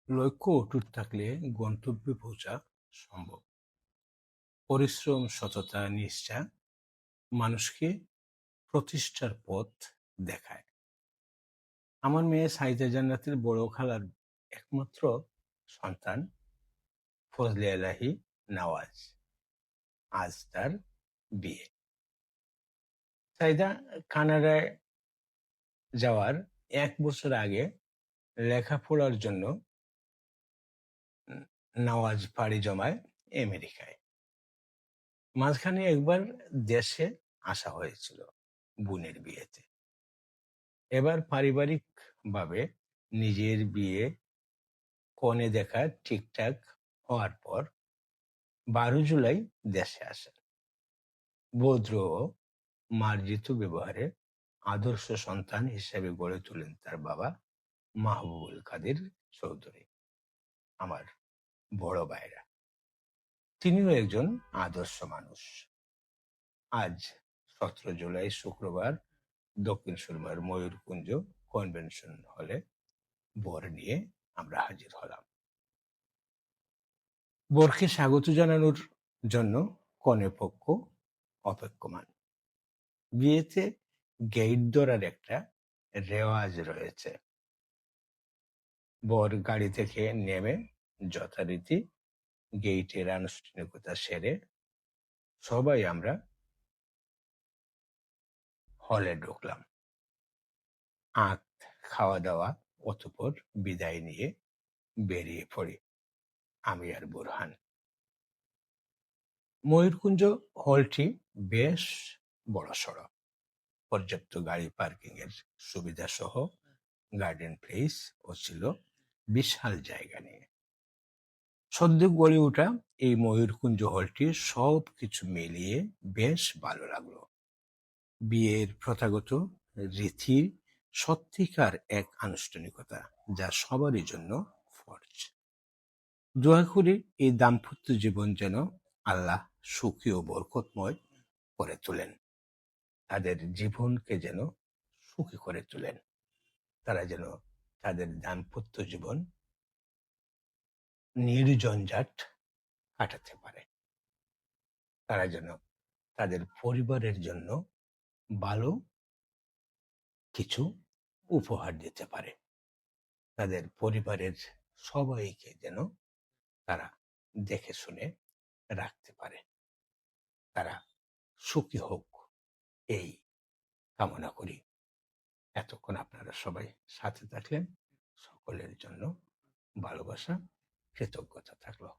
লক্ষ্য অটুট থাকলে গন্তব্যে পৌঁছা সম্ভব। পরিশ্রম, সততা, নিষ্ঠা মানুষকে প্রতিষ্ঠার পথ দেখায়। আমার মেয়ে সাইদা জান্নাতের বড় খালার একমাত্র সন্তান ফজলে এলাহি নওয়াজ। আজ তার বিয়ে। সাইদা কানাডায় যাওয়ার ১ বছর আগে লেখাপড়ার জন্য নওয়াজ পাড়ি জমায় আমেরিকায়। মাঝখানে একবার দেশে আসা হয়েছিল বোনের বিয়েতে। এবার পারিবারিকভাবে নিজের বিয়ে কনে দেখা ঠিকঠাক হওয়ার পর ১২ জুলাই দেশে আসেন। ভদ্র ও মার্জিত ব্যবহারে আদর্শ সন্তান হিসেবে গড়ে তোলেন তার বাবা মাহবুবুল কাদের চৌধুরী। আমার বড় ভাইরা, তিনিও একজন আদর্শ মানুষ। আজ ১৭ জুলাই শুক্রবার দক্ষিণ সুরমার ময়ূরকুঞ্জ কনভেনশন হলে বর নিয়ে আমরা হাজির হলাম। বরকে স্বাগত জানানোর জন্য কনে পক্ষ অপেক্ষমান। বিয়েতে গেট ধরার একটা রেওয়াজ রয়েছে। বর গাড়ি থেকে নেমে যথারীতি গেইটের আনুষ্ঠানিকতা সেরে সবাই আমরা হলে ঢুকলাম। আত খাওয়া দাওয়া, অতঃপর বিদায় নিয়ে বেরিয়ে পড়ি আমি আর বুরহান। ময়ূরকুঞ্জ হলটি বেশ বড়সড়। পর্যাপ্ত গাড়ি পার্কিং এর সুবিধা সহ গার্ডেন প্লেস ও ছিল বিশাল জায়গা নিয়ে। সদ্য গড়ে ওঠা এই ময়ূরকুঞ্জ হলটি সবকিছু মিলিয়ে বেশ ভালো লাগলো। বিয়ের প্রথাগত রীতি সত্যিকার এক আনুষ্ঠানিকতা, যা সবারই জন্য ফরজ। দোয়া করি এই দাম্পত্য জীবন যেন আল্লাহ সুখী ও বরকতময় করে তোলেন, তাদের জীবনকে যেন সুখী করে তোলেন, তারা যেন তাদের দাম্পত্য জীবন নির্ঝঞ্ঝাট কাটাতে পারে, তারা যেন তাদের পরিবারের জন্য ভালো কিছু উপহার দিতে পারে, তাদের পরিবারের সবাইকে যেন তারা দেখে শুনে রাখতে পারে, তারা সুখী হোক, এই কামনা করি। এতক্ষণ আপনারা সবাই সাথে থাকলেন, সকলের জন্য ভালোবাসা, কৃতজ্ঞতা থাকলো।